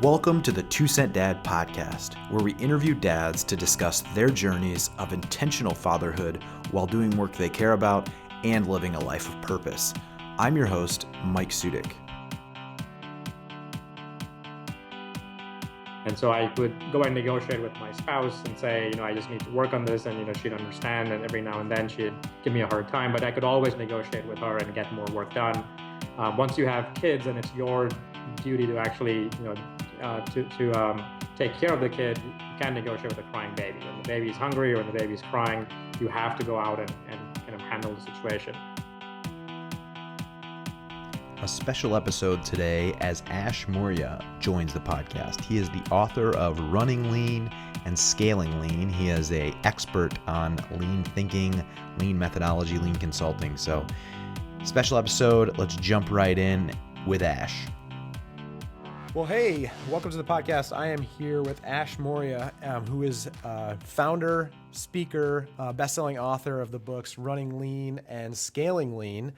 Welcome to the 2 Cent Dad podcast, where we interview dads to discuss their journeys of intentional fatherhood while doing work they care about and living a life of purpose. I'm your host, Mike Sudik. And so I would go and negotiate with my spouse and say, I just need to work on this, and she'd understand, and every now and then she'd give me a hard time, but I could always negotiate with her and get more work done. Once you have kids and it's your duty to actually, take care of the kid, you can't negotiate with a crying baby. When the baby's hungry or when the baby's crying, you have to go out and kind of handle the situation. A special episode today as Ash Maurya joins the podcast. He is the author of Running Lean and Scaling Lean. He is an expert on lean thinking, lean methodology, lean consulting. So special episode. Let's jump right in with Ash. Well, hey, welcome to the podcast. I am here with Ash Maurya, who is founder, speaker, best-selling author of the books Running Lean and Scaling Lean.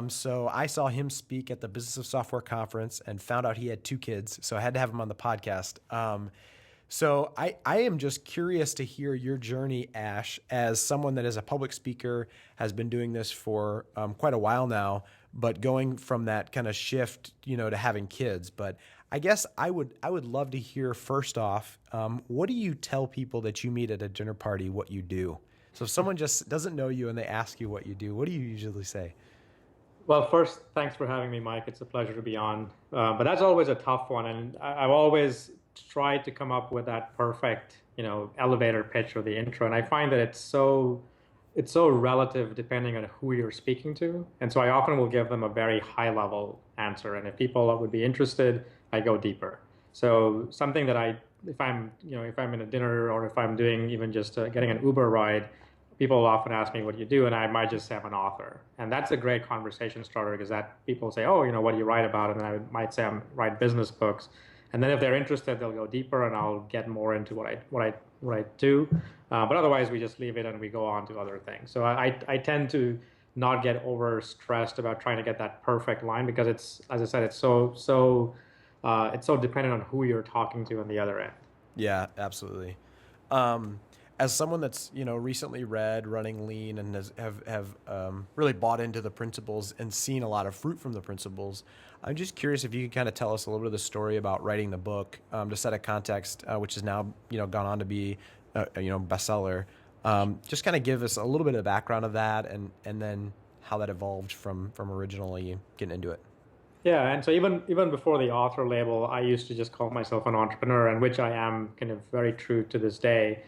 So I saw him speak at the Business of Software conference and found out he had 2 kids, so I had to have him on the podcast. So I am just curious to hear your journey, Ash, as someone that is a public speaker, has been doing this for quite a while now, but going from that kind of shift, to having kids. But I guess I would love to hear first off, what do you tell people that you meet at a dinner party what you do? So if someone just doesn't know you and they ask you what you do, what do you usually say? Well, first, thanks for having me, Mike. It's a pleasure to be on. But that's always a tough one. And I've always tried to come up with that perfect, elevator pitch or the intro. And I find that it's so relative depending on who you're speaking to. And so I often will give them a very high level answer. And if people would be interested, I go deeper. So something that if I'm in a dinner or if I'm doing even just getting an Uber ride, people often ask me what you do, and I might just say I'm an author. And that's a great conversation starter because that people say, oh, what do you write about? And then I might say I write business books. And then if they're interested, they'll go deeper and I'll get more into what I do. But otherwise, we just leave it and we go on to other things. So I tend to not get over stressed about trying to get that perfect line because it's, as I said, it's so dependent on who you're talking to on the other end. Yeah, absolutely. As someone that's recently read Running Lean and have really bought into the principles and seen a lot of fruit from the principles, I'm just curious if you could kind of tell us a little bit of the story about writing the book to set a context, which has now gone on to be bestseller. Just kind of give us a little bit of the background of that and then how that evolved from originally getting into it. Yeah, and so even before the author label, I used to just call myself an entrepreneur, and which I am kind of very true to this day.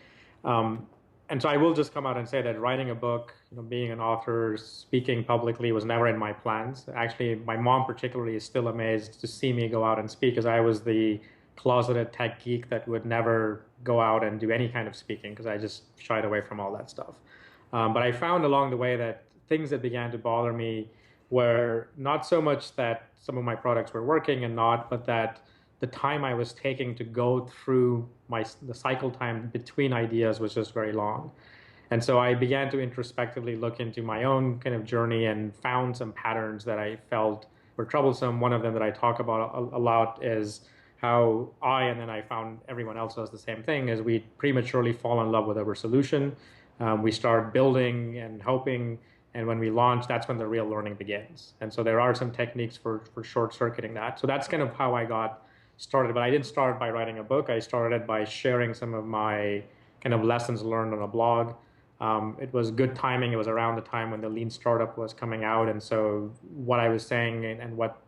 And so I will just come out and say that writing a book, being an author, speaking publicly was never in my plans. Actually, my mom particularly is still amazed to see me go out and speak because I was the closeted tech geek that would never go out and do any kind of speaking because I just shied away from all that stuff. But I found along the way that things that began to bother me were not so much that some of my products were working but that the time I was taking to go through the cycle time between ideas was just very long. And so I began to introspectively look into my own kind of journey and found some patterns that I felt were troublesome. One of them that I talk about a lot is how and then I found everyone else does the same thing, is we prematurely fall in love with our solution. We start building and hoping, and when we launch, that's when the real learning begins. And so there are some techniques for short-circuiting that. So that's kind of how I got started, but I didn't start by writing a book. I started by sharing some of my kind of lessons learned on a blog. It was good timing. It was around the time when the Lean Startup was coming out, and so what I was saying and what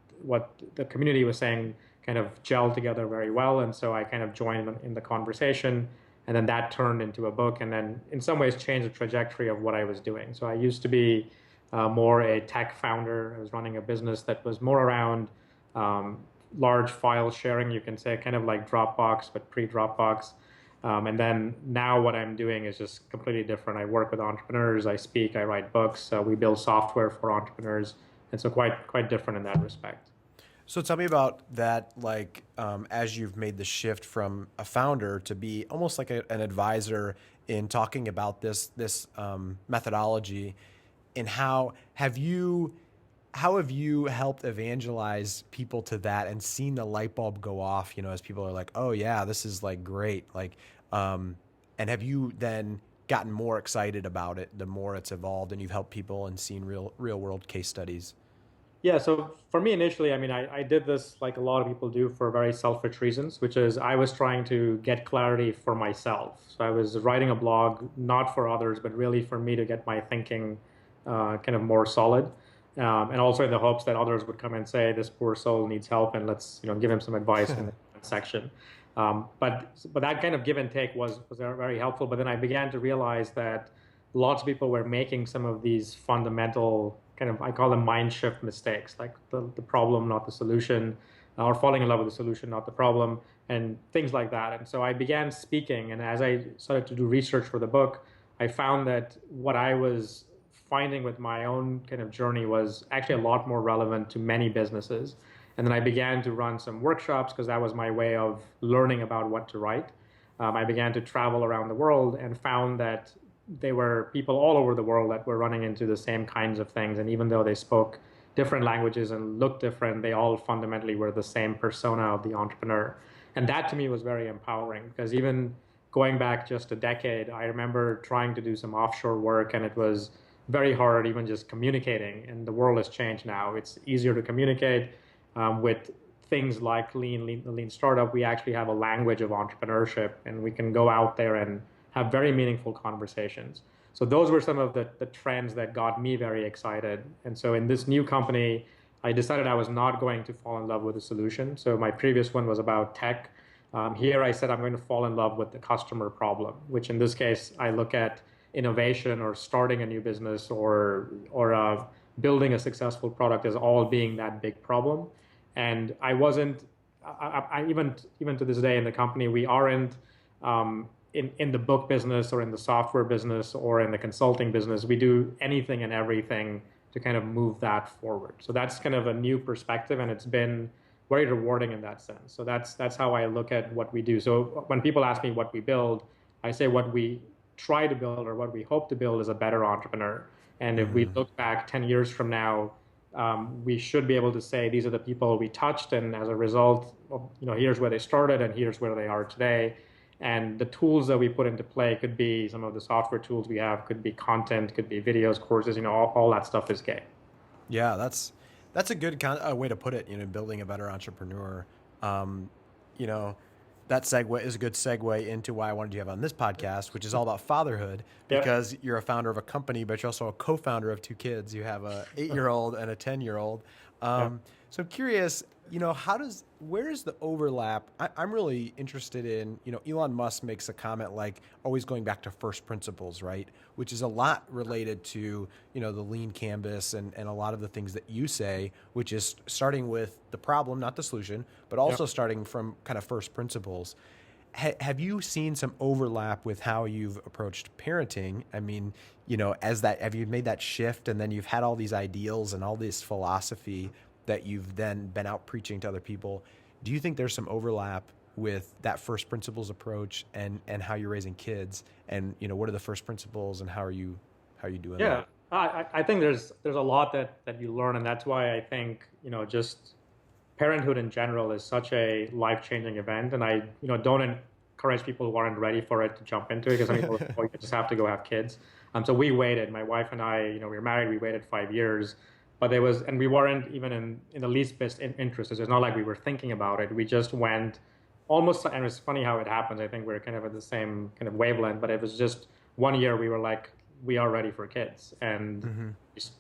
the community was saying kind of gelled together very well, and so I kind of joined in the conversation, and then that turned into a book, and then in some ways changed the trajectory of what I was doing. So I used to be more a tech founder. I was running a business that was more around large file sharing, you can say, kind of like Dropbox, but pre-Dropbox. And then now what I'm doing is just completely different. I work with entrepreneurs, I speak, I write books, we build software for entrepreneurs. And so quite different in that respect. So tell me about that, as you've made the shift from a founder to be almost like an advisor in talking about this methodology, and how have you how have you helped evangelize people to that and seen the light bulb go off, as people are like, oh yeah, this is like great. Um, and have you then gotten more excited about it the more it's evolved and you've helped people and seen real world case studies? Yeah, so for me initially, I mean, I did this like a lot of people do for very selfish reasons, which is I was trying to get clarity for myself. So I was writing a blog not for others, but really for me to get my thinking kind of more solid. And also in the hopes that others would come and say, this poor soul needs help and let's, give him some advice in the comment section. But that kind of give and take was very helpful. But then I began to realize that lots of people were making some of these fundamental kind of, I call them mind shift mistakes, like the problem, not the solution, or falling in love with the solution, not the problem, and things like that. And so I began speaking. And as I started to do research for the book, I found that what I was finding with my own kind of journey was actually a lot more relevant to many businesses. And then I began to run some workshops because that was my way of learning about what to write. I began to travel around the world and found that there were people all over the world that were running into the same kinds of things. And even though they spoke different languages and looked different, they all fundamentally were the same persona of the entrepreneur. And that to me was very empowering because even going back just a decade, I remember trying to do some offshore work and it was very hard, even just communicating. And the world has changed now. It's easier to communicate with things like lean startup. We actually have a language of entrepreneurship and we can go out there and have very meaningful conversations. So those were some of the trends that got me very excited. And so in this new company, I decided I was not going to fall in love with the solution. So my previous one was about tech. Here I said I'm going to fall in love with the customer problem, which in this case I look at innovation or starting a new business or building a successful product as all being that big problem. And I wasn't. I even to this day in the company we aren't. In the book business or in the software business or in the consulting business, we do anything and everything to kind of move that forward. So that's kind of a new perspective, and it's been very rewarding in that sense. So that's how I look at what we do. So when people ask me what we build, I say what we try to build or what we hope to build is a better entrepreneur. And if we look back 10 years from now, we should be able to say these are the people we touched, and as a result, here's where they started and here's where they are today. And the tools that we put into play could be some of the software tools we have, could be content, could be videos, courses, all that stuff is game. Yeah, that's a good way to put it. Building a better entrepreneur. You know, that segue is a good segue into why I wanted you to have on this podcast, which is all about fatherhood. Because you're a founder of a company, but you're also a co-founder of two kids. You have a 8-year-old and a 10-year-old. So I'm curious, where is the overlap? I'm really interested in, Elon Musk makes a comment like always going back to first principles, right? Which is a lot related to, the lean canvas and a lot of the things that you say, which is starting with the problem, not the solution, but also starting from kind of first principles. Have you seen some overlap with how you've approached parenting? I mean, have you made that shift and then you've had all these ideals and all this philosophy that you've then been out preaching to other people? Do you think there's some overlap with that first principles approach and how you're raising kids? And, what are the first principles and how are you doing that? I think there's a lot that you learn. And that's why I think, just parenthood in general is such a life-changing event. And I, don't encourage people who aren't ready for it to jump into it because some people you just have to go have kids. So we waited, my wife and I, we were married, we waited 5 years. But and we weren't even in the least bit interested. It's not like we were thinking about it. We just went almost, and it's funny how it happens. I think we're kind of at the same kind of wavelength, but it was just 1 year we were like, we are ready for kids. And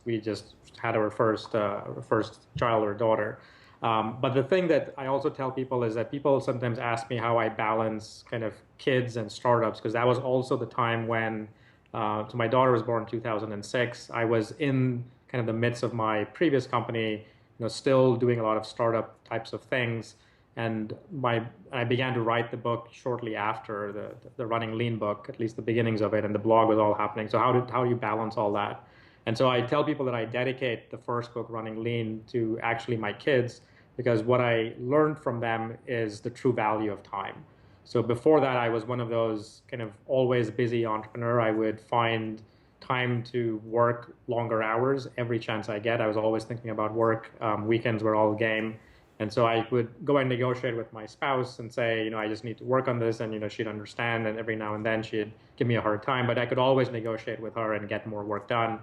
we just had our first child or daughter. But the thing that I also tell people is that people sometimes ask me how I balance kind of kids and startups, because that was also the time when, so my daughter was born in 2006. I was in kind of the midst of my previous company, still doing a lot of startup types of things. And I began to write the book shortly after the Running Lean book, at least the beginnings of it, and the blog was all happening. So how do you balance all that? And so I tell people that I dedicate the first book, Running Lean, to actually my kids, because what I learned from them is the true value of time. So before that, I was one of those kind of always busy entrepreneur. I would find time to work longer hours every chance I get. I was always thinking about work. Weekends were all game. And so I would go and negotiate with my spouse and say, I just need to work on this. And, she'd understand. And every now and then she'd give me a hard time. But I could always negotiate with her and get more work done.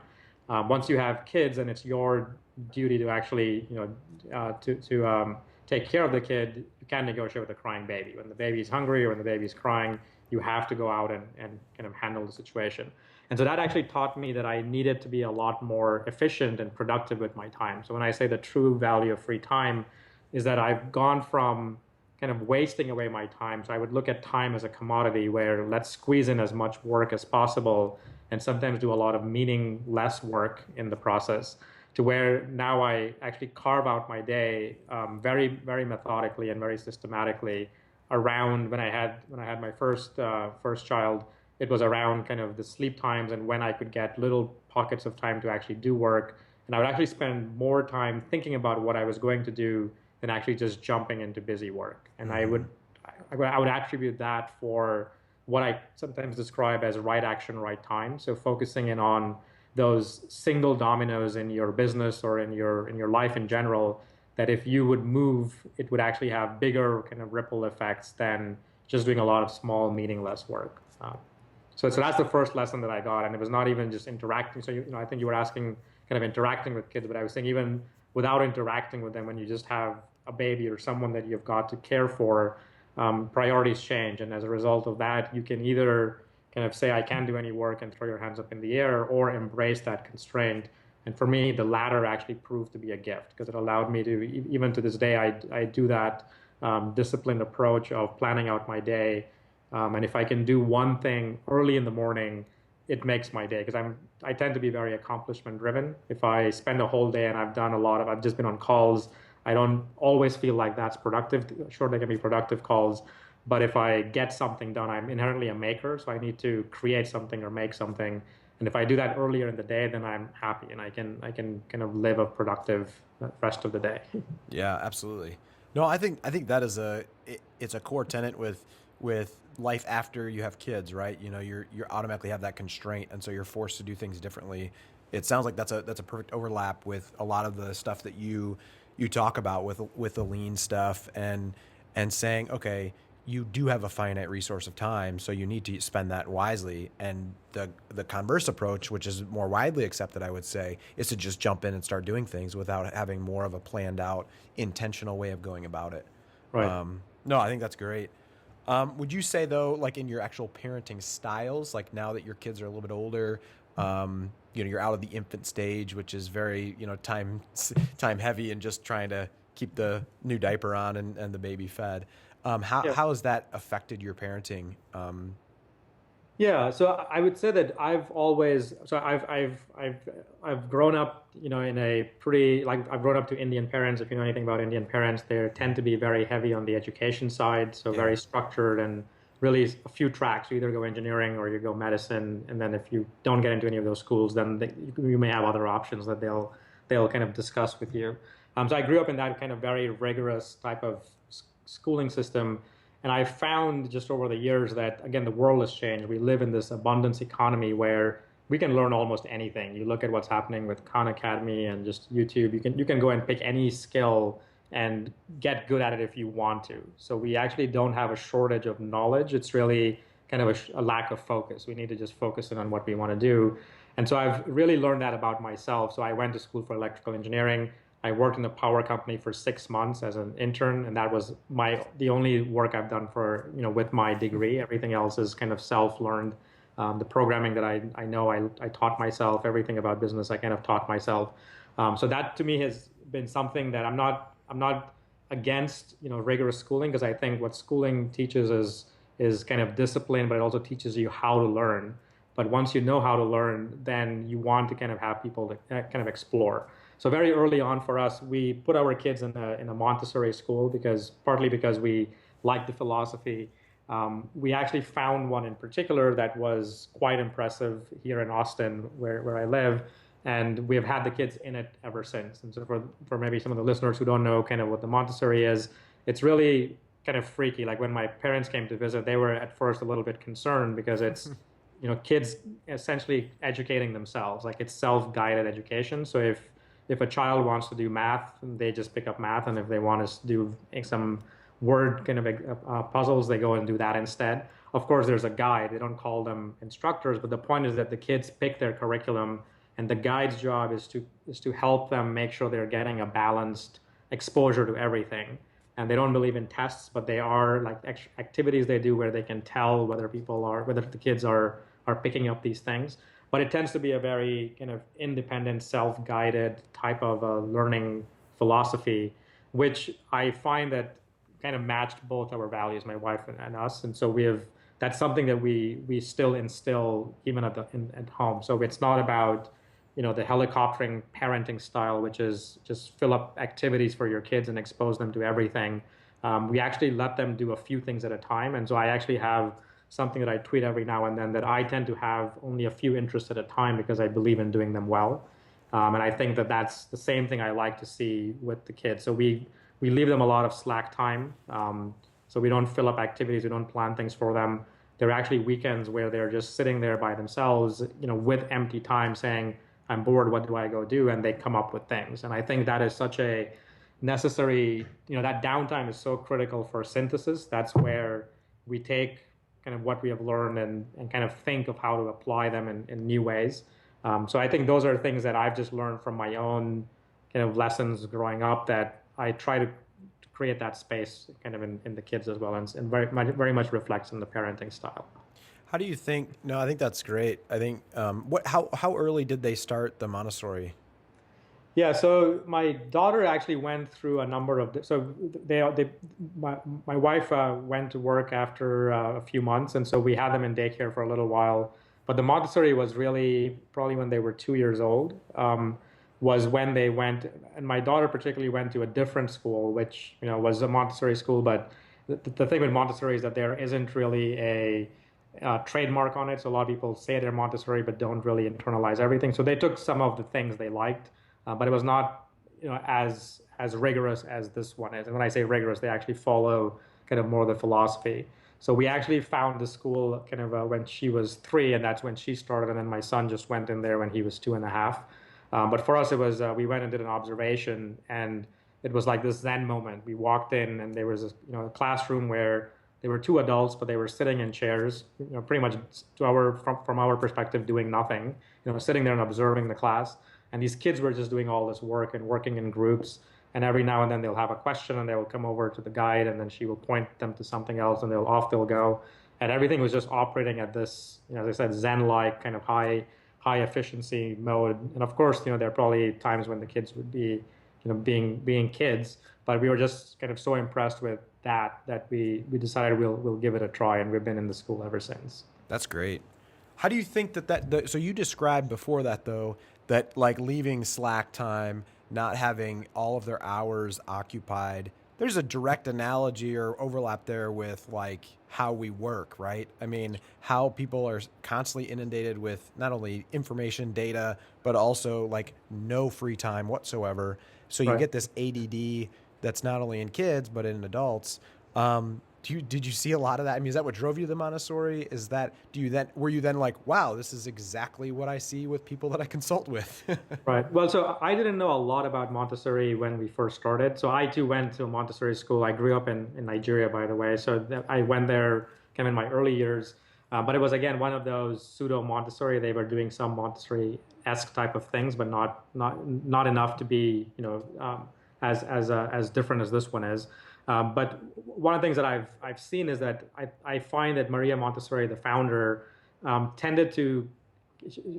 Once you have kids and it's your duty to actually, to take care of the kid, you can't negotiate with a crying baby. When the baby's hungry or when the baby's crying, you have to go out and kind of handle the situation. And so that actually taught me that I needed to be a lot more efficient and productive with my time. So when I say the true value of free time is that I've gone from kind of wasting away my time. So I would look at time as a commodity where let's squeeze in as much work as possible and sometimes do a lot of meaningless work in the process, to where now I actually carve out my day very, very methodically and very systematically around when I had my first child. It was around kind of the sleep times and when I could get little pockets of time to actually do work. And I would actually spend more time thinking about what I was going to do than actually just jumping into busy work. And I would attribute that for what I sometimes describe as right action, right time. So focusing in on those single dominoes in your business or in your life in general, that if you would move, it would actually have bigger kind of ripple effects than just doing a lot of small, meaningless work. So that's the first lesson that I got, and it was not even just interacting. So I think you were asking kind of interacting with kids, but I was saying even without interacting with them, when you just have a baby or someone that you've got to care for, priorities change, and as a result of that, you can either kind of say I can't do any work and throw your hands up in the air, or embrace that constraint. And for me, the latter actually proved to be a gift because it allowed me to, even to this day, I do that disciplined approach of planning out my day. And if I can do one thing early in the morning, it makes my day, because I tend to be very accomplishment driven. If I spend a whole day and I've just been on calls, I don't always feel like that's productive. Sure, they can be productive calls, but if I get something done, I'm inherently a maker, so I need to create something or make something. And if I do that earlier in the day, then I'm happy and I can kind of live a productive rest of the day. Yeah, absolutely. No, I think that is it's a core tenet with life after you have kids, right? You automatically have that constraint, and so you're forced to do things differently. It sounds like that's a perfect overlap with a lot of the stuff that you talk about with the lean stuff and saying, okay, you do have a finite resource of time, so you need to spend that wisely. And the converse approach, which is more widely accepted, I would say, is to just jump in and start doing things without having more of a planned out, intentional way of going about it. Right. No, I think that's great. Would you say though, like in your actual parenting styles, like now that your kids are a little bit older, you're out of the infant stage, which is very, time heavy and just trying to keep the new diaper on and the baby fed. How has that affected your parenting? Yeah, so I would say that I've grown up, in a pretty, like, I've grown up to Indian parents. If you know anything about Indian parents, they tend to be very heavy on the education side, so very structured and really a few tracks. You either go engineering or you go medicine, and then if you don't get into any of those schools, then you may have other options that they'll kind of discuss with you. So I grew up in that kind of very rigorous type of schooling system. And I found just over the years that, again, the world has changed. We live in this abundance economy where we can learn almost anything. You look at what's happening with Khan Academy and just YouTube. You can go and pick any skill and get good at it if you want to. So we actually don't have a shortage of knowledge. It's really kind of a lack of focus. We need to just focus in on what we want to do. And so I've really learned that about myself. So I went to school for electrical engineering. I worked in a power company for 6 months as an intern, and that was the only work I've done for, with my degree. Everything else is kind of self-learned. The programming that I know, I taught myself. Everything about business, I kind of taught myself. So that to me has been something that I'm not against, rigorous schooling, because I think what schooling teaches is kind of discipline, but it also teaches you how to learn. But once you know how to learn, then you want to kind of have people to kind of explore. So very early on for us, we put our kids in a Montessori school partly because we liked the philosophy. We actually found one in particular that was quite impressive here in Austin, where I live, and we have had the kids in it ever since. And so for maybe some of the listeners who don't know kind of what the Montessori is, it's really kind of freaky. Like when my parents came to visit, they were at first a little bit concerned because it's kids essentially educating themselves. Like it's self-guided education. So if a child wants to do math, they just pick up math, and if they want to do some word kind of puzzles, they go and do that instead. Of course, there's a guide. They don't call them instructors, but the point is that the kids pick their curriculum, and the guide's job is to help them make sure they're getting a balanced exposure to everything. And they don't believe in tests, but they are like activities they do where they can tell whether the kids are picking up these things. But it tends to be a very kind of independent, self-guided type of learning philosophy, which I find that kind of matched both our values, my wife and us. And so that's something that we still instill even at home. So it's not about, the helicoptering parenting style, which is just fill up activities for your kids and expose them to everything. We actually let them do a few things at a time. And so I actually have something that I tweet every now and then that I tend to have only a few interests at a time because I believe in doing them well. And I think that that's the same thing I like to see with the kids. So we leave them a lot of slack time. So we don't fill up activities. We don't plan things for them. There are actually weekends where they're just sitting there by themselves, with empty time saying, I'm bored, what do I go do? And they come up with things. And I think that is such a necessary, that downtime is so critical for synthesis. That's where we take kind of what we have learned and kind of think of how to apply them in new ways. So I think those are things that I've just learned from my own kind of lessons growing up, that I try to create that space kind of in the kids as well, and very much reflects in the parenting style. How do you think? No, I think that's great. I think how early did they start the Montessori? Yeah, so my daughter actually went through a number of. My wife went to work after a few months, and so we had them in daycare for a little while. But the Montessori was really probably when they were 2 years old. Was when they went, and my daughter particularly went to a different school, which was a Montessori school. But the thing with Montessori is that there isn't really a trademark on it. So a lot of people say they're Montessori, but don't really internalize everything. So they took some of the things they liked, but it was not as rigorous as this one is. And when I say rigorous, they actually follow kind of more the philosophy. So we actually found the school kind of when she was 3, and that's when she started. And then my son just went in there when he was 2.5. But for us, it was we went and did an observation, and it was like this Zen moment. We walked in, and there was a classroom where there were 2 adults, but they were sitting in chairs, pretty much from our perspective, doing nothing, sitting there and observing the class. And these kids were just doing all this work and working in groups. And every now and then they'll have a question, and they will come over to the guide, and then she will point them to something else, and they'll go. And everything was just operating at this, as I said, Zen-like kind of high efficiency mode. And of course, there are probably times when the kids would be, being kids, but we were just kind of so impressed with that we decided we'll give it a try, and we've been in the school ever since. That's great. How do you think so you described before that, though, that like leaving slack time, not having all of their hours occupied, there's a direct analogy or overlap there with like how we work, right? I mean, how people are constantly inundated with not only information, data, but also like no free time whatsoever. So you get this ADD that's not only in kids, but in adults. Did you see a lot of that? I mean, is that what drove you to the Montessori? Were you then like, wow, this is exactly what I see with people that I consult with? Right. Well, so I didn't know a lot about Montessori when we first started. So I too went to a Montessori school. I grew up in Nigeria, by the way. So I went there kind of in my early years. But it was, again, one of those pseudo Montessori. They were doing some Montessori-esque type of things, but not enough to be, as different as this one is. But one of the things that I've seen is that I find that Maria Montessori, the founder, tended to.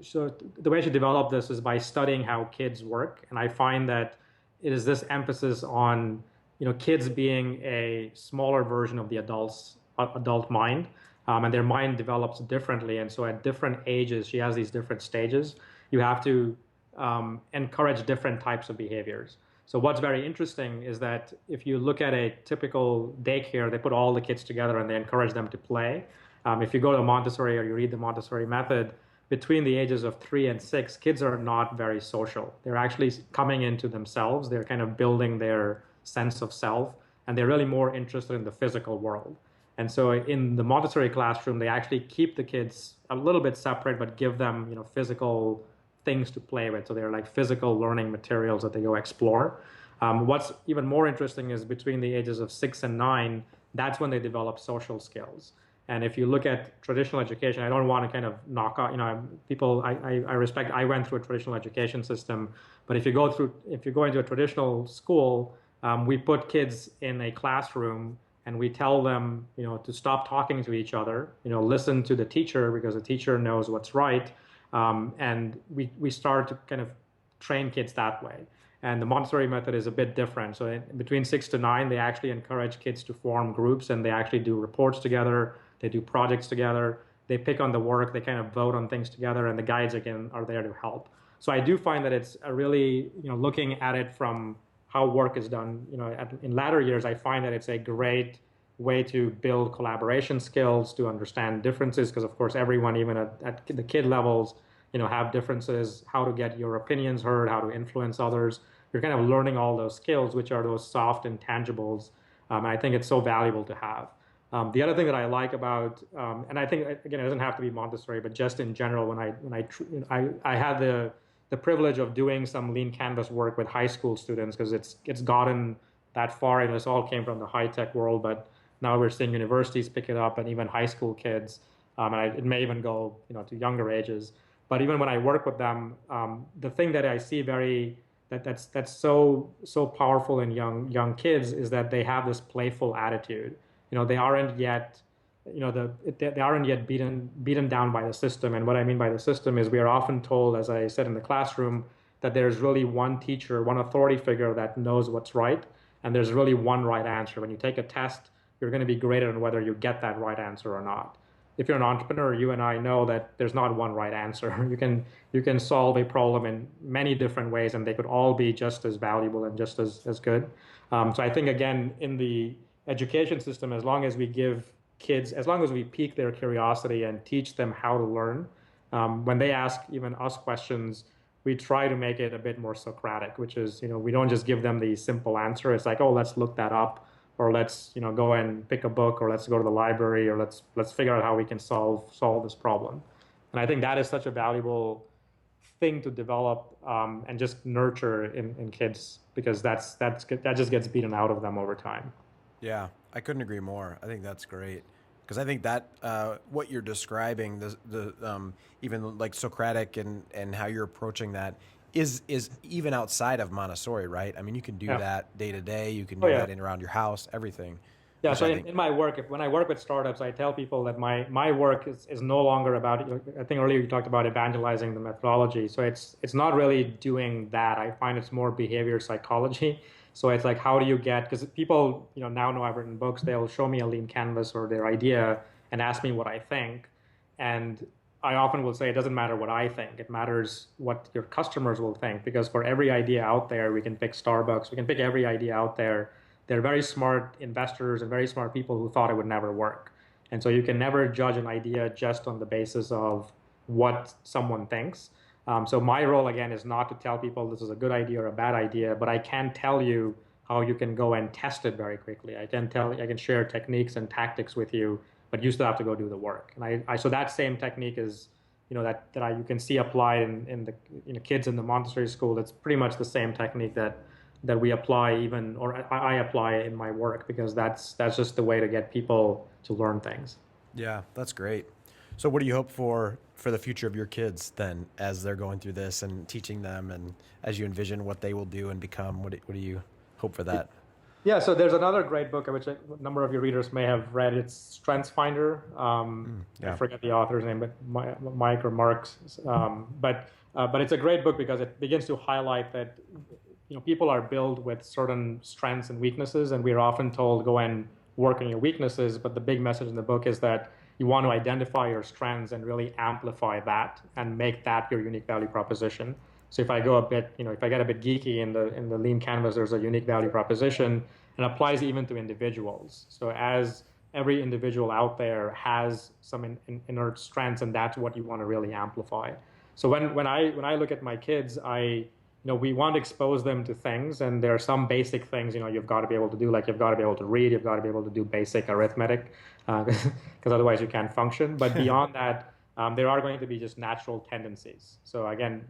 So the way she developed this is by studying how kids work, and I find that it is this emphasis on kids being a smaller version of the adult mind, and their mind develops differently, and so at different ages she has these different stages. You have to encourage different types of behaviors. So what's very interesting is that if you look at a typical daycare, they put all the kids together and they encourage them to play. If you go to Montessori or you read the Montessori method, between the ages of 3 and 6, kids are not very social. They're actually coming into themselves. They're kind of building their sense of self, and they're really more interested in the physical world. And so in the Montessori classroom, they actually keep the kids a little bit separate, but give them, physical things to play with. So they're like physical learning materials that they go explore. What's even more interesting is between the ages of 6 and 9, that's when they develop social skills. And if you look at traditional education, I don't want to kind of knock out, people, I respect, I went through a traditional education system, but if you go into a traditional school, we put kids in a classroom and we tell them, to stop talking to each other, listen to the teacher because the teacher knows what's right. And we start to kind of train kids that way. And the Montessori method is a bit different. So between 6 to 9, they actually encourage kids to form groups and they actually do reports together. They do projects together. They pick on the work. They kind of vote on things together. And the guides, again, are there to help. So I do find that it's a really, looking at it from how work is done, in latter years, I find that it's a great way to build collaboration skills, to understand differences, because of course everyone, even at the kid levels, have differences, how to get your opinions heard, how to influence others. You're kind of learning all those skills, which are those soft intangibles. And I think it's so valuable to have. The other thing that I like about, and I think again, it doesn't have to be Montessori, but just in general, when I had the privilege of doing some lean canvas work with high school students, because it's gotten that far, and this all came from the high tech world, but now we're seeing universities pick it up and even high school kids, and it may even go to younger ages. But even when I work with them, the thing that I see that's so powerful in young kids is that they have this playful attitude. They aren't yet they aren't yet beaten down by the system. And what I mean by the system is we are often told, as I said in the classroom, that there's really one teacher, one authority figure that knows what's right, and there's really one right answer. When you take a test, you're going to be graded on whether you get that right answer or not. If you're an entrepreneur, you and I know that there's not one right answer. You can solve a problem in many different ways, and they could all be just as valuable and just as good. So I think, again, in the education system, as long as we give kids, as long as we pique their curiosity and teach them how to learn, when they ask even us questions, we try to make it a bit more Socratic, which is, we don't just give them the simple answer. It's like, oh, let's look that up, or let's, go and pick a book, or let's go to the library, or let's figure out how we can solve this problem. And I think that is such a valuable thing to develop and just nurture in kids, because that just gets beaten out of them over time. Yeah, I couldn't agree more. I think that's great, because I think that what you're describing, the even like Socratic and how you're approaching that is even outside of Montessori, right? I mean, you can do that day to day. You can do that in around your house, everything. Yeah. So in my work, when I work with startups, I tell people that my work is no longer about, I think earlier you talked about evangelizing the methodology. So it's not really doing that. I find it's more behavior psychology. So it's like, how do you get, because people, now know I've written books, they'll show me a lean canvas or their idea and ask me what I think. And I often will say, it doesn't matter what I think. It matters what your customers will think, because for every idea out there, we can pick Starbucks, we can pick every idea out there. They're very smart investors and very smart people who thought it would never work. And so you can never judge an idea just on the basis of what someone thinks. So my role, again, is not to tell people this is a good idea or a bad idea, but I can tell you how you can go and test it very quickly. I can share techniques and tactics with you, but you still have to go do the work. And so that same technique is, you can see applied in the kids in the Montessori school. It's pretty much the same technique that we apply I apply in my work, because that's just the way to get people to learn things. Yeah, that's great. So what do you hope for the future of your kids then, as they're going through this and teaching them, and as you envision what they will do and become? What do you hope for that? Yeah, so there's another great book which a number of your readers may have read. It's Strengths Finder. I forget the author's name, but Mike or Mark's. But it's a great book because it begins to highlight that people are built with certain strengths and weaknesses, and we're often told go and work on your weaknesses. But the big message in the book is that you want to identify your strengths and really amplify that and make that your unique value proposition. So if I go a bit, if I get a bit geeky in the lean canvas, there's a unique value proposition, and applies even to individuals. So as every individual out there has some inert strengths, and that's what you want to really amplify. So when I look at my kids, we want to expose them to things, and there are some basic things, you've got to be able to do, like you've got to be able to read, you've got to be able to do basic arithmetic, because otherwise you can't function. But beyond that, there are going to be just natural tendencies. So again,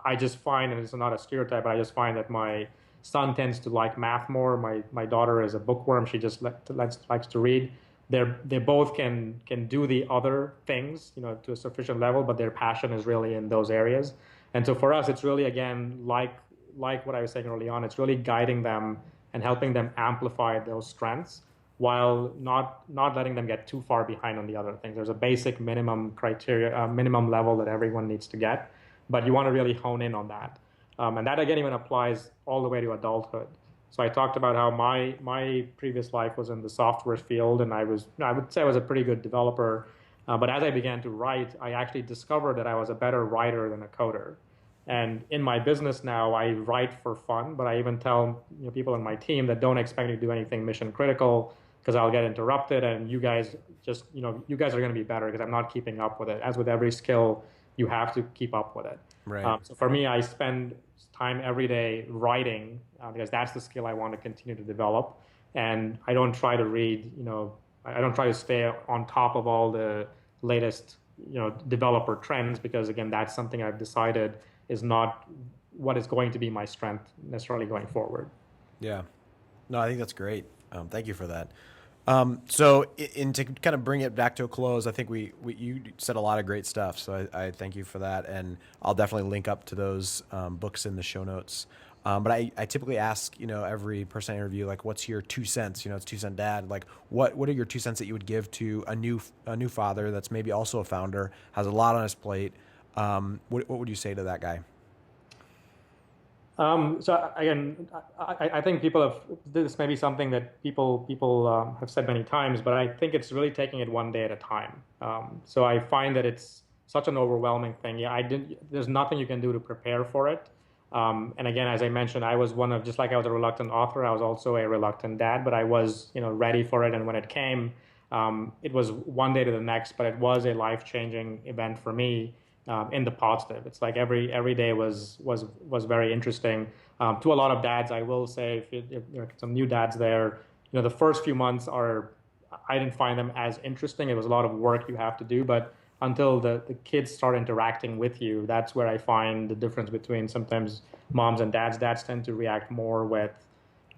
I just find, and it's not a stereotype, but I just find that my son tends to like math more. My daughter is a bookworm. She just likes to read. They both can do the other things, to a sufficient level, but their passion is really in those areas. And so for us, it's really, again, like what I was saying early on, it's really guiding them and helping them amplify those strengths while not letting them get too far behind on the other things. There's a basic minimum criteria, minimum level that everyone needs to get, but you want to really hone in on that. And that, again, even applies all the way to adulthood. So I talked about how my previous life was in the software field, and I would say I was a pretty good developer. But as I began to write, I actually discovered that I was a better writer than a coder. And in my business now, I write for fun, but I even tell people on my team that don't expect me to do anything mission critical, because I'll get interrupted, and you guys you guys are going to be better because I'm not keeping up with it. As with every skill, you have to keep up with it. Right. So for me, I spend time every day writing because that's the skill I want to continue to develop. And I don't try to read, I don't try to stay on top of all the latest, developer trends, because again, that's something I've decided is not what is going to be my strength necessarily going forward. Yeah. No, I think that's great. Thank you for that. So to kind of bring it back to a close, I think you said a lot of great stuff. So I thank you for that. And I'll definitely link up to those books in the show notes. But I typically ask, every person I interview, like, what's your 2 cents? It's 2 Cent Dad. Like, what are your 2 cents that you would give to a new father that's maybe also a founder, has a lot on his plate? What would you say to that guy? So again, I think this may be something that people have said many times, but I think it's really taking it one day at a time. So I find that it's such an overwhelming thing. There's nothing you can do to prepare for it. And again, as I mentioned, I was just like I was a reluctant author, I was also a reluctant dad, but I was, ready for it. And when it came, it was one day to the next, but it was a life-changing event for me. In the positive, it's like every day was very interesting. To a lot of dads, I will say, if there are some new dads there, the first few months I didn't find them as interesting. It was a lot of work you have to do, but until the kids start interacting with you, that's where I find the difference between sometimes moms and dads. Dads tend to react more with,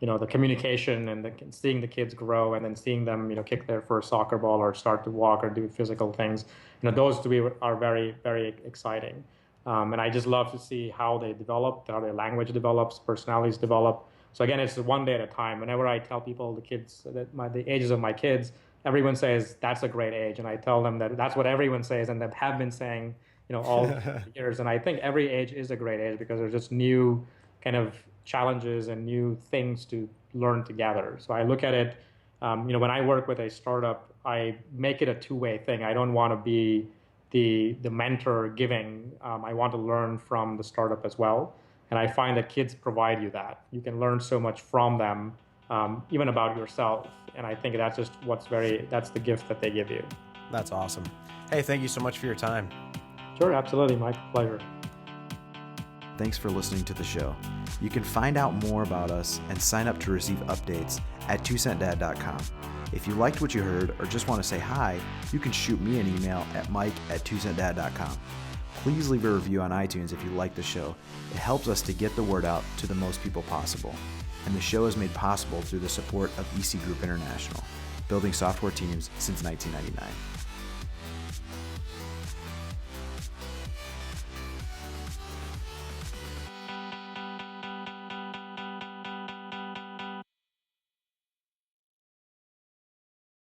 the communication and seeing the kids grow, and then seeing them, kick their first soccer ball or start to walk or do physical things. Those to me are very, very exciting. And I just love to see how they develop, how their language develops, personalities develop. So again, it's one day at a time. Whenever I tell people the ages of my kids, everyone says that's a great age, and I tell them that that's what everyone says, and that have been saying, all years. And I think every age is a great age because there's just new kind of challenges and new things to learn together. So I look at it, when I work with a startup, I make it a two-way thing. I don't want to be the mentor giving. I want to learn from the startup as well. And I find that kids provide you that. You can learn so much from them, even about yourself. And I think that's just that's the gift that they give you. That's awesome. Hey, thank you so much for your time. Sure, absolutely. My pleasure. Thanks for listening to the show. You can find out more about us and sign up to receive updates at 2centdad.com. If you liked what you heard or just want to say hi, you can shoot me an email at mike@2centdad.com. Please leave a review on iTunes if you like the show. It helps us to get the word out to the most people possible. And the show is made possible through the support of EC Group International, building software teams since 1999.